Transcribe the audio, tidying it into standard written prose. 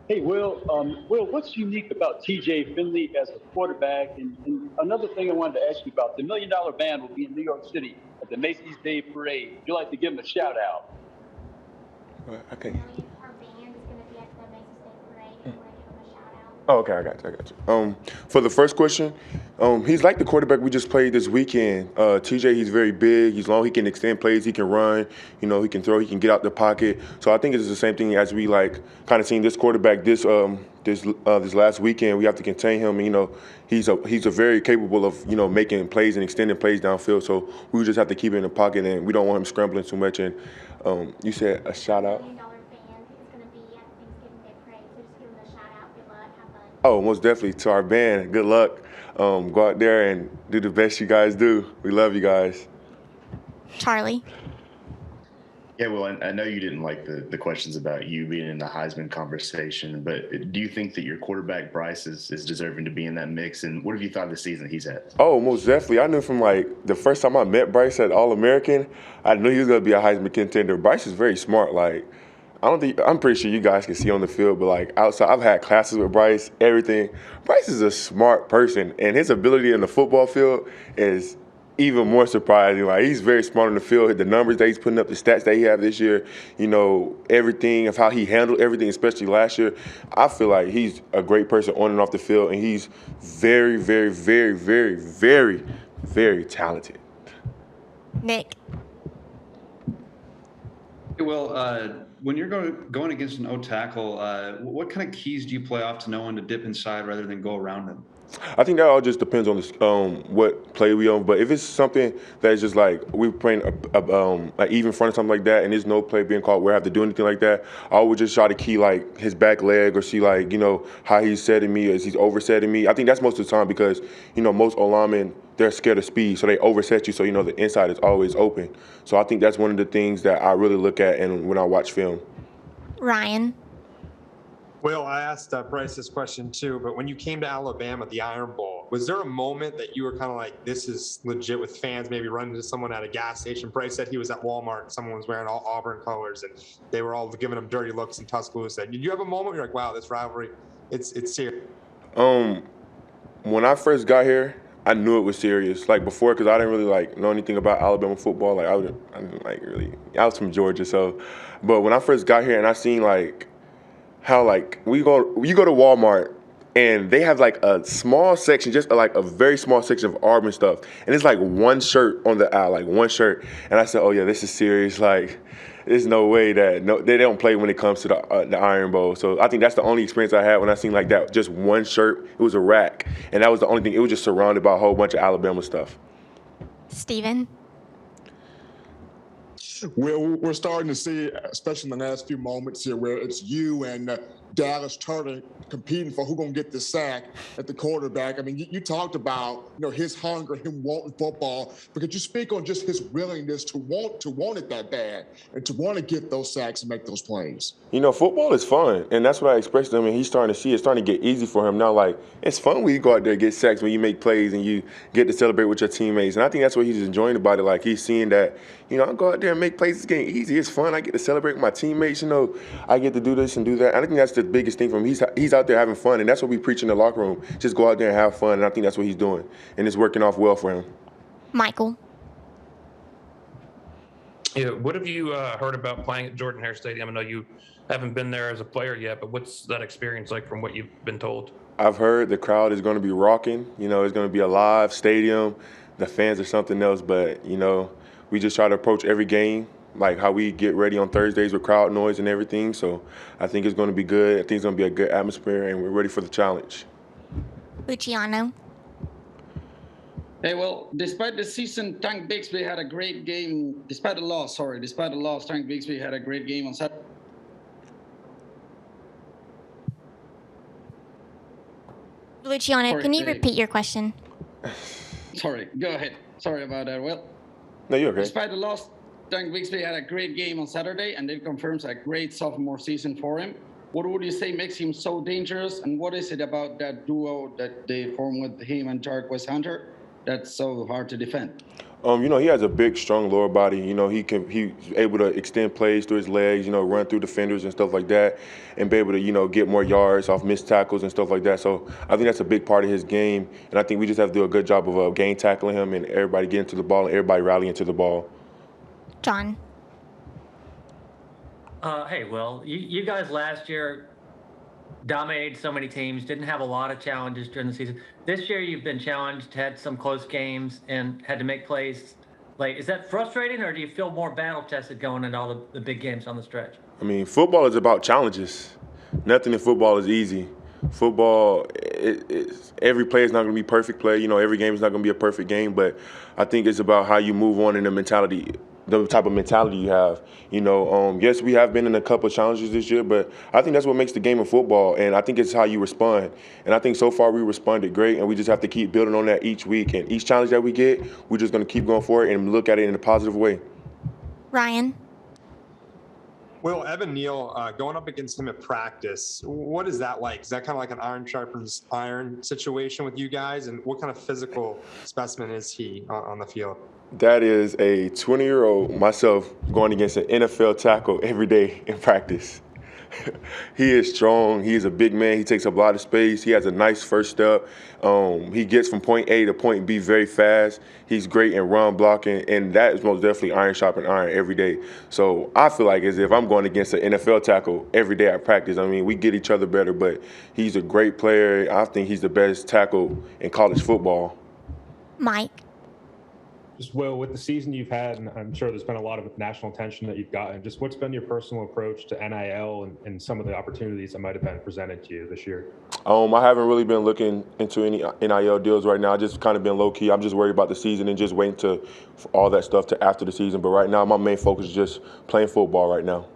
Hey, Will, what's unique about TJ Finley as a quarterback? And another thing I wanted to ask you about, the $1 Million Band will be in New York City at the Macy's Day Parade. Would you like to give him a shout out? Okay. Our band is going to be at the Macy's Day Parade, and we're going to give them a shout out. Oh, okay, I got you. For the first question, he's like the quarterback we just played this weekend. TJ, he's very big. He's long. He can extend plays. He can run. He can throw. He can get out the pocket. So I think it's the same thing as we like kind of seen this quarterback this last weekend. We have to contain him. And, he's a very capable of making plays and extending plays downfield. So we just have to keep him in the pocket, and we don't want him scrambling too much. And you said a shout out. $1 Million Band is going to be at the Thanksgiving Day Parade, so just give them a shout out. Good luck. Have fun. Oh, most definitely to our band. Good luck. Go out there and do the best you guys do. We love you guys. Charlie. Yeah, well, I know you didn't like the questions about you being in the Heisman conversation, but do you think that your quarterback Bryce is deserving to be in that mix? And what have you thought of the season he's had? Oh, most definitely. I knew from like the first time I met Bryce at All American, I knew he was gonna be a Heisman contender. Bryce is very smart. Like I'm pretty sure you guys can see on the field, but like outside, I've had classes with Bryce, everything. Bryce is a smart person, and his ability in the football field is even more surprising. Like he's very smart on the field. The numbers that he's putting up, the stats that he had this year, everything of how he handled everything, especially last year. I feel like he's a great person on and off the field, and he's very, very, very, very, very, very talented. Nick. Well, when you're going against an O tackle, what kind of keys do you play off to know when to dip inside rather than go around him? I think that all just depends on what play we on. But if it's something that's just like we're playing like even front or something like that, and there's no play being called where I have to do anything like that, I would just try to key like his back leg or see like how he's setting me or is he's oversetting me. I think that's most of the time because most O linemen they're scared of speed, so they overset you. So the inside is always open. So I think that's one of the things that I really look at and when I watch film. Ryan. Well, I asked Bryce this question too, but when you came to Alabama, the Iron Bowl, was there a moment that you were kind of like, this is legit with fans, maybe running into someone at a gas station? Bryce said he was at Walmart and someone was wearing all Auburn colors and they were all giving him dirty looks in Tuscaloosa. Did you have a moment where you're like, wow, this rivalry, it's serious? When I first got here, I knew it was serious. Like before, because I didn't really like know anything about Alabama football. Like I didn't like really. I was from Georgia, so. But when I first got here and I seen like how like you go to Walmart and they have like a small section, just like a very small section of Auburn stuff, and it's like one shirt on the aisle, like one shirt, and I said, oh yeah, this is serious. Like, there's no way that they don't play when it comes to the Iron Bowl. So I think that's the only experience I had when I seen like that, just one shirt. It was a rack, and that was the only thing. It was just surrounded by a whole bunch of Alabama stuff. Steven. We're starting to see, especially in the last few moments here, where it's you and Dallas Turner competing for who's going to get the sack at the quarterback. I mean, you talked about his hunger, him wanting football, but could you speak on just his willingness to want it that bad and to want to get those sacks and make those plays? Football is fun, and that's what I expressed to him, and he's starting to see it's starting to get easy for him now. Like, it's fun when you go out there and get sacks, when you make plays and you get to celebrate with your teammates, and I think that's what he's enjoying about it. Like, he's seeing that, I go out there and make plays, it's getting easy, it's fun, I get to celebrate with my teammates, I get to do this and do that. And I think that's the biggest thing for him. He's out there having fun, and that's what we preach in the locker room. Just go out there and have fun, and I think that's what he's doing, and it's working off well for him. Michael. Yeah, what have you heard about playing at Jordan-Hare Stadium? I know you haven't been there as a player yet, but what's that experience like from what you've been told? I've heard the crowd is going to be rocking. It's going to be a live stadium. The fans are something else, but, we just try to approach every game like how we get ready on Thursdays with crowd noise and everything. So I think it's going to be good. I think it's going to be a good atmosphere, and we're ready for the challenge. Luciano. Hey, well, despite the season, Tank Bixby had a great game. Despite the loss, Tank Bixby had a great game on Saturday. Luciano, can you repeat your question? Sorry, go ahead. Sorry about that. Well, no, you're okay. Despite the loss, Tank Bixby had a great game on Saturday, and it confirms a great sophomore season for him. What would you say makes him so dangerous, and what is it about that duo that they form with him and Jarquez Hunter that's so hard to defend? He has a big, strong lower body. He's able to extend plays through his legs, run through defenders and stuff like that, and be able to, get more yards off missed tackles and stuff like that. So I think that's a big part of his game, and I think we just have to do a good job of game tackling him and everybody getting to the ball and everybody rallying to the ball. John. Hey, Will, you guys last year dominated so many teams, didn't have a lot of challenges during the season. This year you've been challenged, had some close games, and had to make plays late. Is that frustrating, or do you feel more battle-tested going into all the big games on the stretch? I mean, football is about challenges. Nothing in football is easy. Football, every play is not going to be perfect play. Every game is not going to be a perfect game, but I think it's about how you move on in the type of mentality you have. Yes, we have been in a couple of challenges this year, but I think that's what makes the game of football, and I think it's how you respond. And I think so far we responded great, and we just have to keep building on that each week. And each challenge that we get, we're just going to keep going for it and look at it in a positive way. Ryan. Will, Evan Neal, going up against him at practice, what is that like? Is that kind of like an iron sharpens iron situation with you guys? And what kind of physical specimen is he on the field? That is a 20-year-old myself going against an NFL tackle every day in practice. He is strong. He is a big man. He takes up a lot of space. He has a nice first step. He gets from point A to point B very fast. He's great in run blocking, and that is most definitely iron sharpening iron every day. So I feel like as if I'm going against an NFL tackle every day at practice. I mean, we get each other better, but he's a great player. I think he's the best tackle in college football. Mike. Just, Will, with the season you've had, and I'm sure there's been a lot of national attention that you've gotten, just what's been your personal approach to NIL and some of the opportunities that might have been presented to you this year? I haven't really been looking into any NIL deals right now. I just kind of been low-key. I'm just worried about the season and just waiting for all that stuff to after the season. But right now, my main focus is just playing football right now.